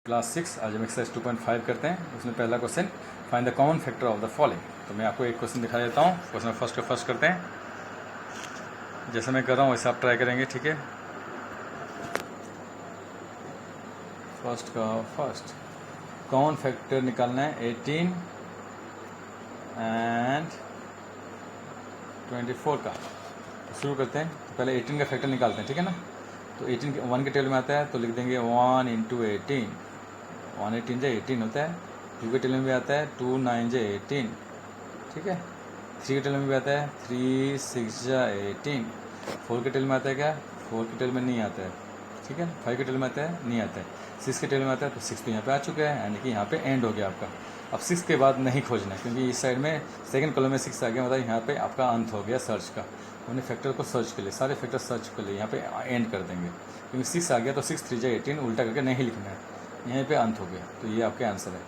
Class 6 आज हम exercise 2.5 करते हैं। उसमें पहला question, find the common factor of the following. तो मैं आपको एक क्वेश्चन दिखा देता हूँ। क्वेश्चन फर्स्ट करते हैं, जैसे मैं कर रहा हूँ वैसे आप ट्राई करेंगे, ठीक है। फर्स्ट कॉमन फैक्टर निकालना है 18 एंड 24 का। शुरू करते हैं। तो पहले 18 का फैक्टर निकालते हैं, ठीक है ना। तो 18 1 के टेबल में आता है तो लिख देंगे 1 इंटू 18, 1 18 जा 18 होता है। 2 के टेबल में भी आता है 2 9 जा 18, ठीक है। 3 के टेबल में भी आता है 3 6 जा 18। 4 के टेबल में आता है क्या, 4 के टेबल में नहीं आता है, ठीक है। 5 के टेबल में आता है, नहीं आता है। 6 के टेबल में आता है तो 6 तो यहाँ पे आ चुका है, यानी कि यहाँ पे एंड हो गया आपका। अब 6 के बाद नहीं खोजना है, क्योंकि इस साइड में सेकंड कॉलम में 6 आ गया, मतलब यहाँ पे आपका अंत हो गया सर्च का। हमने फैक्टर को सर्च के लिए, सारे फैक्टर सर्च कर लिए, यहाँ पे एंड कर देंगे, क्योंकि 6 आ गया तो 6 3 जा 18 उल्टा करके नहीं लिखना है, यहीं पे अंत हो गया। तो ये आपके आंसर है।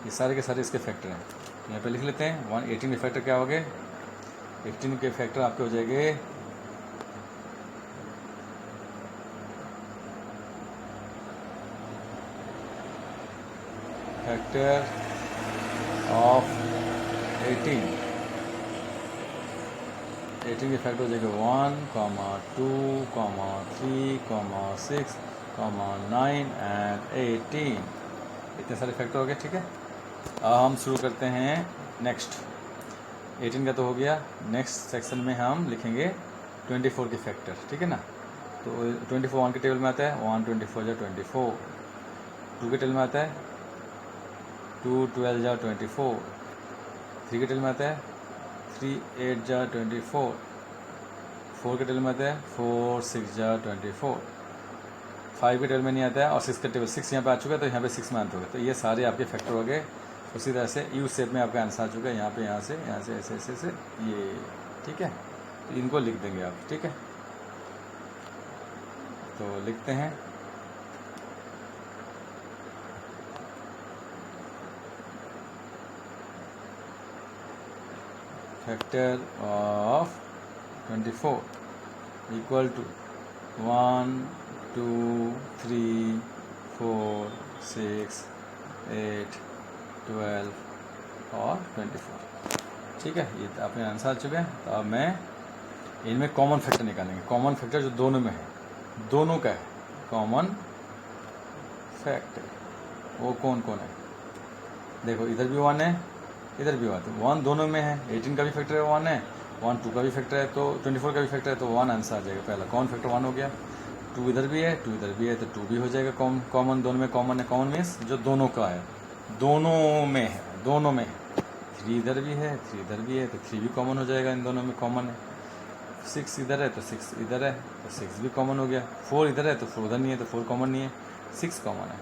ये सारे के सारे इसके फैक्टर हैं, यहाँ पे लिख लेते हैं। 18 के फैक्टर क्या हो गए, 18 के फैक्टर आपके हो जाएंगे फैक्टर ऑफ 18 के फैक्टर हो जाएगा 1, 2, 3, 6, 9 एंड 18। इतने सारे फैक्टर हो गए, ठीक है। अब हम शुरू करते हैं नेक्स्ट। 18 का तो हो गया। नेक्स्ट सेक्शन में हम लिखेंगे 24 के फैक्टर, ठीक है ना। तो 24 1 के टेबल में आता है 1 24 जा 24। 2 के टेबल में आता है 2 12 जा 24। 3 के टेबल में आता है 3 8 जा 24। 4 के टेबल में आता है 4 6 जा 24। 5 के टेबल में नहीं आता है, और 6 का टेबल 6 यहाँ पे आ चुका है, तो यहाँ पे 6 में अंत हो गया। तो ये सारे आपके फैक्टर हो गए। उसी तरह से यू शेप में आपका आंसर आ चुका है, यहाँ पे यहाँ से ऐसे ये, ठीक है। तो इनको लिख देंगे आप, ठीक है। तो लिखते हैं फैक्टर ऑफ 24 इक्वल टू 1 2 3 4 6 8 12 और 24, ठीक है। ये अपने आंसर आ चुके हैं। तो अब मैं इनमें कॉमन फैक्टर निकालेंगे। कॉमन फैक्टर जो दोनों में है, दोनों का है कॉमन फैक्टर, वो कौन कौन है। देखो इधर भी 1 है, इधर भी 1 है, 1 दोनों में है। 18 का भी फैक्टर है 1 है, 1 2 का भी फैक्टर है, तो 24 का भी फैक्टर है, तो 1 आंसर आ जाएगा। पहला कॉमन फैक्टर 1 हो गया। 2 इधर भी है, 2 इधर भी है, तो 2 भी हो जाएगा कॉमन। दोनों में कॉमन है। कॉमन मीन्स जो दोनों का है, दोनों में है, दोनों में है। 3 इधर भी है, 3 इधर भी है, तो 3 भी कॉमन हो जाएगा, इन दोनों में कॉमन है। 6 इधर है तो 6 इधर है, तो 6 भी कॉमन हो गया। 4 इधर है तो 4 उधर नहीं है, तो 4 कॉमन नहीं है, 6 कॉमन है।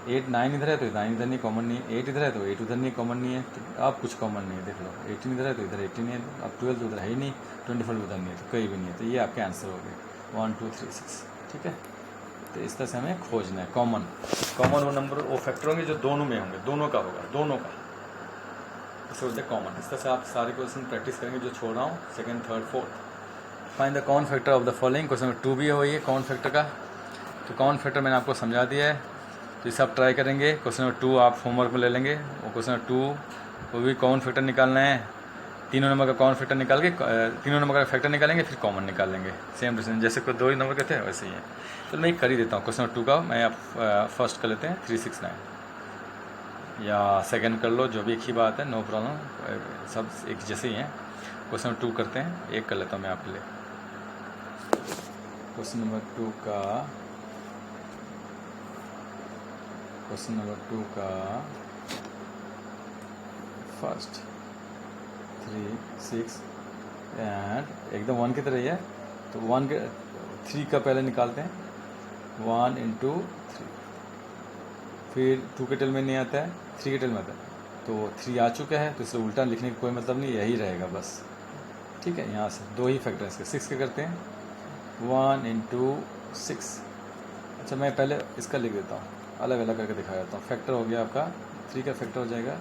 8 9 इधर है तो 9 इधर नहीं, कॉमन नहीं है। 8 इधर है तो 8 उधर नहीं, कॉमन नहीं है। तो अब कुछ कॉमन नहीं है, देख लो। 18 इधर है तो इधर 18 है, अब 12 तो उधर है ही नहीं, 24 उधर नहीं है, तो कहीं भी नहीं है। तो ये आपके आंसर हो गए 1 2 3 6, ठीक है। तो इस तरह से हमें खोजना है कॉमन। कॉमन वो नंबर, वो फैक्टर होंगे जो दोनों में होंगे, दोनों का होगा, दोनों का, इसे बोलते हैं कॉमन। इस तरह से आप सारे क्वेश्चन प्रैक्टिस करेंगे जो छोड़ रहा हूँ, second third fourth. Find the common factor of the following. Question number 2 भी है वही कॉमन फैक्टर का। तो कॉमन फैक्टर मैंने आपको समझा दिया है, तो इसे आप ट्राई करेंगे। क्वेश्चन नंबर 2 आप होमवर्क में ले लेंगे। और क्वेश्चन नंबर 2 वो भी कॉमन फैक्टर निकालना है। तीनों नंबर का कॉमन फैक्टर निकाल के, तीनों नंबर का फैक्टर निकालेंगे, फिर कॉमन निकालेंगे। सेम टू सेम, जैसे कोई 2 ही नंबर के थे वैसे ही है। तो मैं कर ही देता हूँ। क्वेश्चन नंबर 2 का मैं आप फर्स्ट कर लेते हैं 369, या सेकंड कर लो, जो भी एक ही बात है, नो प्रॉब्लम, सब एक जैसे ही हैं। क्वेश्चन नंबर 2 करते हैं, एक कर लेता हूँ मैं आपके लिए। क्वेश्चन नंबर 2 का फर्स्ट 3 6 एंड एकदम 1 की तरह ही है, तो 1 के 3 का पहले निकालते हैं, 1 इंटू 3। फिर 2 के टेल में नहीं आता है, 3 के टेल में आता है, तो 3 आ चुका है, तो इसलिए उल्टा लिखने का कोई मतलब नहीं, यही रहेगा बस, ठीक है। यहाँ से 2 ही फैक्टर इसके। 6 के करते हैं, 1 इंटू 6। अच्छा मैं पहले इसका लिख देता हूँ, अलग अलग करके दिखा देता हूँ। फैक्टर हो गया आपका 3 का फैक्टर हो जाएगा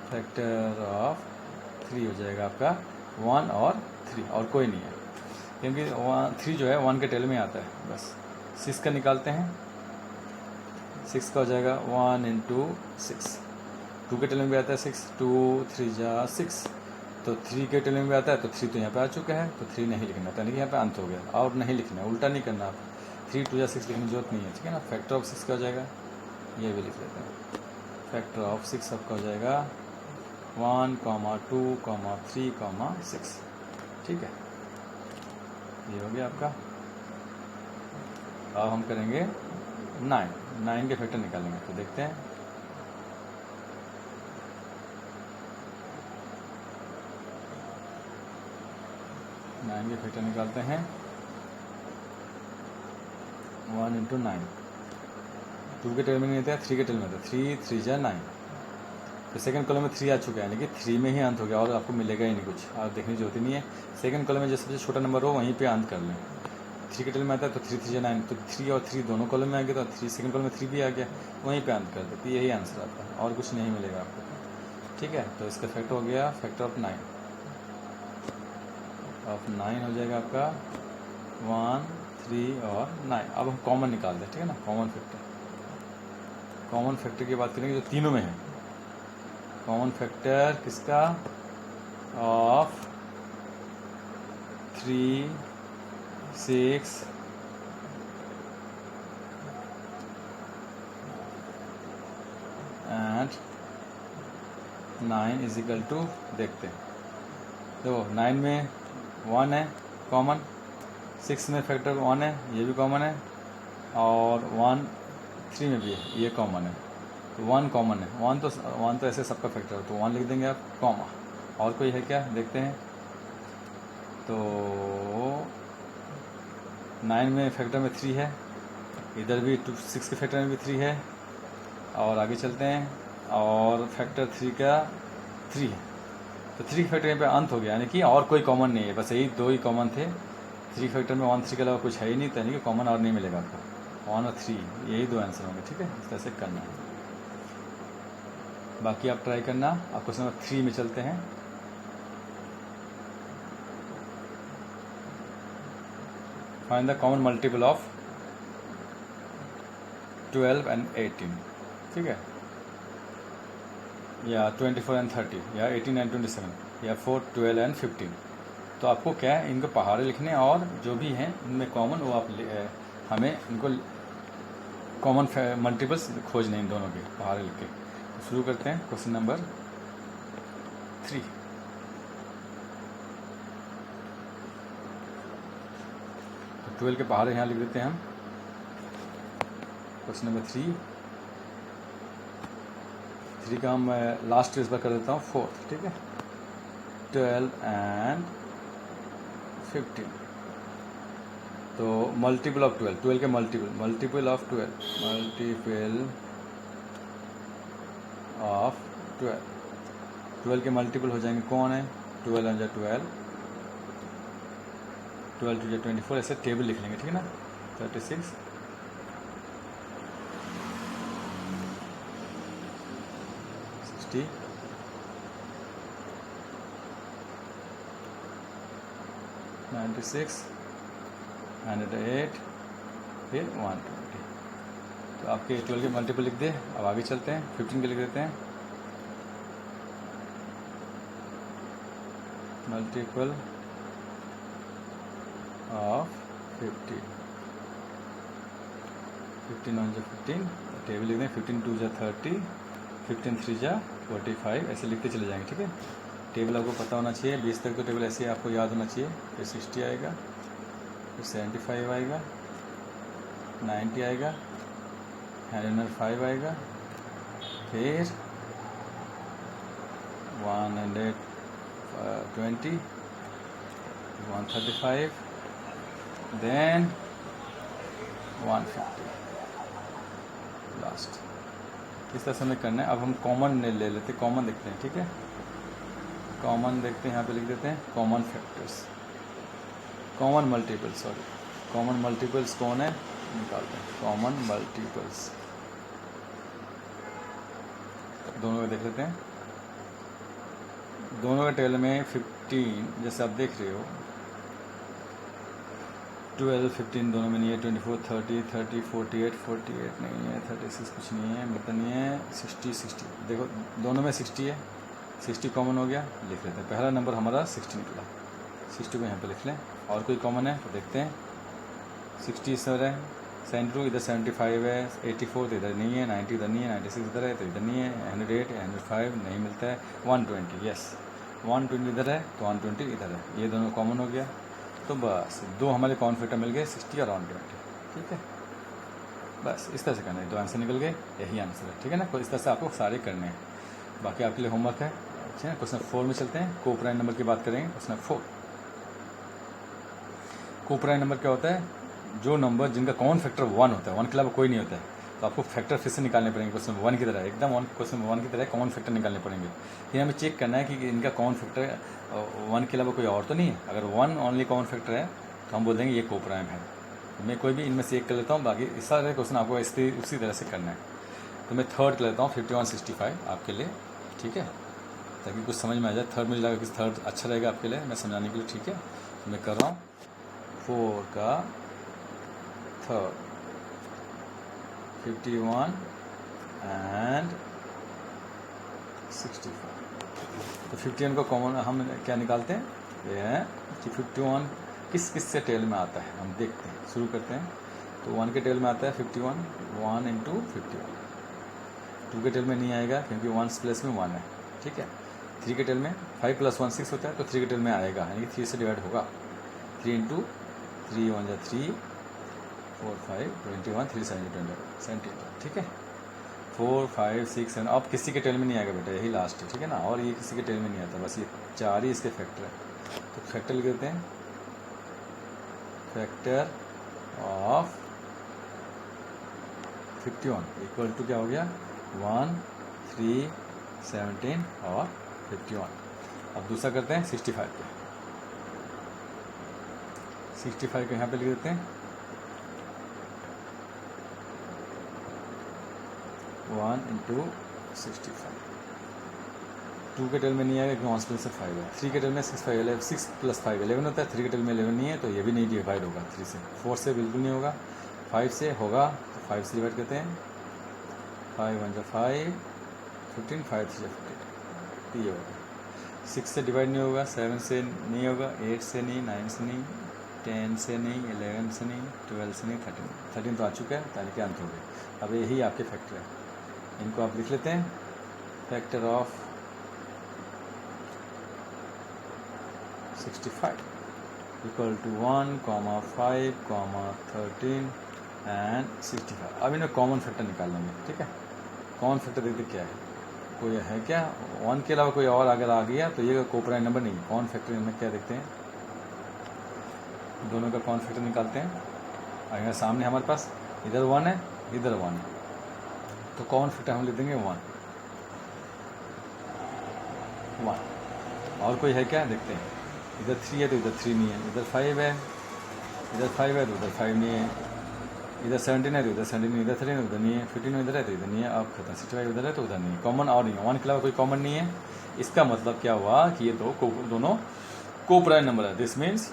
फैक्टर ऑफ 3 हो जाएगा आपका 1 और 3, और कोई नहीं है। क्योंकि 3 जो है 1 के टेबल में आता है। बस 6 का निकालते हैं, 6 का हो जाएगा 1 इंटू 6। 2 के टेबल में भी आता है 6, 2 3 जा 6, तो 3 के टेबल में भी आता है, तो 3 तो यहाँ पे आ चुका है, तो 3 नहीं लिखना, यानी कि यहाँ पे अंत हो गया। और नहीं लिखना है, उल्टा नहीं करना, आप 3 2 जा 6 लिखने की जरूरत नहीं है, ठीक है ना। फैक्टर ऑफ 6 का हो जाएगा, ये भी लिख लेते हैं। फैक्टर ऑफ 6 आपका हो जाएगा 1, 2, 3, 6, ठीक है। ये हो गया आपका। अब हम करेंगे 9 के फैक्टर निकालेंगे, तो देखते हैं। नाइन के फैक्टर निकालते हैं। 1 इंटू 9, 2 के टेबल में नहीं आता है, 3 के टेबल में आता है, 3 3 जा 9, तो सेकंड कॉलम में 3 आ चुका है, यानी कि 3 में ही अंत हो गया, और आपको मिलेगा ही नहीं कुछ, और देखने की जरूरत ही नहीं है। सेकंड कॉलम में जो सबसे छोटा नंबर हो वहीं पे अंत कर लें। 3 के टेबल में आता है, तो 3 3 जा 9, तो 3 और 3 दोनों कॉलम में आ गया, तो 3 सेकंड कॉलम में 3 भी आ गया, वहीं पे अंत कर दे, तो यही आंसर आता है, और कुछ नहीं मिलेगा आपको, ठीक है। तो इसका फैक्टर हो गया फैक्टर ऑफ 9 हो जाएगा आपका 1 3 और 9। अब हम कॉमन निकाल दें, ठीक है ना। कॉमन फैक्टर की बात करेंगे जो तीनों में है। कॉमन फैक्टर किसका? Of 3 6 and 9 is equal to, देखते हैं। देखो 9 में 1 है कॉमन, 6 में फैक्टर 1 है, ये भी कॉमन है, और 1 3 में भी है, ये कॉमन है, तो 1 कॉमन है। 1 तो ऐसे सबका फैक्टर है, तो 1 लिख देंगे आप, कॉमा। और कोई है क्या, देखते हैं। तो 9 में फैक्टर में 3 है, इधर भी 6 के फैक्टर में भी 3 है, और आगे चलते हैं, और फैक्टर 3 का 3 है, तो 3 फैक्टर यहाँ पे अंत हो गया, यानी कि और कोई कॉमन नहीं है, बस यही 2 ही कॉमन थे। 3 फैक्टर में 1 3 के अलावा कुछ है ही नहीं, तो यानी कि कॉमन और नहीं मिलेगा आपको। 1 और 3 यही 2 आंसर होंगे, ठीक है। इस तरह से करना है, बाकी आप ट्राई करना। आप क्वेश्चन नंबर 3 में चलते हैं। Find the common multiple of 12 and 18, ठीक है, या 24 एंड 30, या 18 एंड 27, या 4 12 एंड 15। तो आपको क्या है, इनको पहाड़े लिखने, और जो भी हैं इनमें कॉमन वो आप हमें इनको कॉमन मल्टीपल्स खोजने, इन दोनों के पहाड़े लिख के। तो शुरू करते हैं क्वेश्चन नंबर 3। तो 12 के पहाड़े यहाँ लिख देते हैं हम। क्वेश्चन नंबर 3 का हम लास्ट इस बार कर देता हूँ 4th, ठीक है। 12 एंड 15, तो मल्टीपल ऑफ 12 के मल्टीपल ऑफ 12 के मल्टीपल हो जाएंगे, कौन है? 12 1 जा 12, 12 2 जा 24, ऐसे टेबल लिख लेंगे, ठीक है ना। 36 60 96 108, फिर 120। तो आपके 12 के मल्टीपल लिख दे। अब आगे चलते हैं, 15 के लिख देते हैं। मल्टीपल ऑफ 15, 15 1 जा 15, टेबल लिख दें। 15 2 जा 30, 15 3 जा 45, ऐसे लिखते चले जाएंगे, ठीक है। टेबल आपको पता होना चाहिए, 20 तक तो टेबल ऐसे ही आपको याद होना चाहिए। फिर 60 आएगा, फिर 75 आएगा, 90 आएगा, 105 आएगा, फिर 120, 135, देन 150 लास्ट। इस तरह से हमें करना है। अब हम कॉमन ले लेते हैं, कॉमन देखते हैं, ठीक है। कॉमन देखते हैं, यहाँ पे लिख देते हैं कॉमन फैक्टर्स, कॉमन मल्टीपल्स कौन है, निकालते हैं। कॉमन मल्टीपल्स दोनों का देख लेते हैं। दोनों के टेबल में 15, जैसे आप देख रहे हो, 12 15 दोनों में नहीं है, 24 30 30 48 48 नहीं है, 36 कुछ नहीं है, मतलब नहीं है, 60 60 देखो दोनों में 60 है, 60 कॉमन हो गया, लिख लेते हैं। पहला नंबर हमारा 60 निकला, 60 को यहाँ पे लिख लें। और कोई कॉमन है तो देखते हैं। 60 सर है, 72 इधर 75 है, 84 तो इधर नहीं है, 90 इधर नहीं है, 96 इधर है तो इधर नहीं है, 108 105 नहीं मिलता है, 120 यस 120 इधर है तो 120 इधर है, ये दोनों कॉमन हो गया। तो बस दो हमारे कॉमन फैक्टर मिल गए, 60 और 120। ठीक है, बस इस तरह से करना है, दो आंसर निकल गए, यही आंसर है। ठीक है ना, तो इस तरह से आपको सारे करने हैं। बाकी आपके लिए होमवर्क है। अच्छा, क्वेश्चन 4 में चलते हैं। कोप्राइम नंबर की बात करेंगे। क्वेश्चन 4, कोप्राइम नंबर क्या होता है? जो नंबर जिनका कॉमन फैक्टर 1 होता है, 1 के अलावा कोई नहीं होता है, तो आपको फैक्टर फिर से निकालने पड़ेंगे। क्वेश्चन 1 की तरह एकदम क्वेश्चन 1 की तरह कॉमन फैक्टर निकालने पड़ेंगे। फिर हमें चेक करना है कि इनका कॉमन फैक्टर 1 के अलावा कोई और तो नहीं है। अगर 1 ओनली कॉमन फैक्टर है तो हम बोल देंगे ये कोप्राइम है। मैं कोई भी इनमें से एक कर लेता हूँ, बाकी इस सारे क्वेश्चन आपको उसी तरह से करना है। तो मैं थर्ड कर लेता हूँ, 51 65 आपके लिए। ठीक है, ताकि कुछ समझ में आ जाए। थर्ड मुझे लगा कि थर्ड अच्छा रहेगा आपके लिए, मैं समझाने के लिए। ठीक है, तो मैं कर रहा हूँ 4 का थर्ड, 51 एंड 65। तो 51 को कॉमन हम क्या निकालते हैं, ये है कि 51 किस किस से टेल में आता है, हम देखते हैं। शुरू करते हैं। तो 1 के टेल में आता है 51, 1 इंटू 51। 2 के टेल में नहीं आएगा क्योंकि 1 प्लेस में 1 है। ठीक है, 3 के टेल में 5 + 1 6 होता है, तो 3 के टेल में आएगा, यानी कि 3 से डिवाइड होगा। 3 इंटू 3 1 जा 3 4 5 21 3 7 17। ठीक है, 4 5 6 7 अब किसी के टेल में नहीं आएगा बेटा, यही लास्ट है। ठीक है ना, और ये किसी के टेल में नहीं आता, बस ये 4 ही इसके फैक्टर है। तो फैक्टर लिख देते हैं, फैक्टर ऑफ 51 इक्वल टू क्या हो गया, 1 3 17 और 51। अब दूसरा करते हैं 65 पे। 65 को यहाँ पे लिख देते हैं, 1 इंटू 65। 2 के टेल में नहीं आएगा क्योंकि 1 प्लस से 5 है। 3 के टेल में 6 5 6 प्लस 5 11 होता है। 3 के टेल में 11 नहीं है, तो ये भी नहीं डिवाइड होगा 3 से। 4 से बिल्कुल नहीं होगा, 5 से होगा, तो 5 से डिवाइड करते हैं। 5 1 जा 5 15 5 3 जा 15, तो ये होगा। 6 से डिवाइड नहीं होगा, 7 से नहीं होगा, 8 से नहीं, 9 से नहीं, 10 से नहीं, 11 से नहीं, 12 से नहीं, 13 तो आ चुका है, ताकि के अंत हो गए। अब यही आपके फैक्टर है, इनको आप लिख लेते हैं। Factor of 65 equal to 1, 5, 13 and 65। अब इन्हें कॉमन फैक्टर निकाल लेंगे। ठीक है, कॉमन फैक्टर देखते क्या है, कोई है क्या, 1 के अलावा कोई और अगर आ गया तो ये कोप्राइम नंबर नहीं। कॉमन फैक्टर में क्या देखते हैं, दोनों का कॉमन फैक्टर निकालते हैं। अगर सामने हमारे पास इधर 1 है, इधर 1 है, तो कॉमन फैक्टर हम लिख देंगे 1 1। और कोई है क्या देखते हैं, इधर 3 है तो इधर 3 नहीं है, इधर 5 है, इधर 5 है तो इधर 5 नहीं है, इधर 17 है तो इधर 17 नहीं, इधर 13 है तो उधर नहीं है, 15 इधर है तो इधर नहीं है। अब खत्म, 65 उधर है तो उधर नहीं है, कॉमन और नहीं है। 1 के अलावा कोई कॉमन नहीं है। इसका मतलब क्या हुआ कि ये दोनों कोप्राइम नंबर है। दिस मीन्स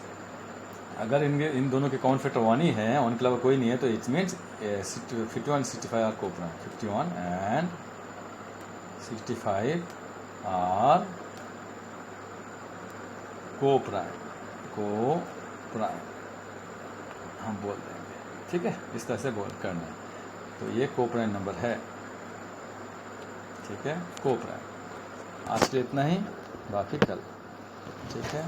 अगर इन दोनों के कॉमन फैक्टर 1 ही है, 1 के अलावा कोई नहीं है, तो it means 51 65 are coprime. 51 and 65 are coprime हम बोल देंगे। ठीक है, इस तरह से करना है। तो ये कोप्राइम नंबर है। ठीक है, कोप्राइम। आज के लिए इतना ही, बाकी कल। ठीक है।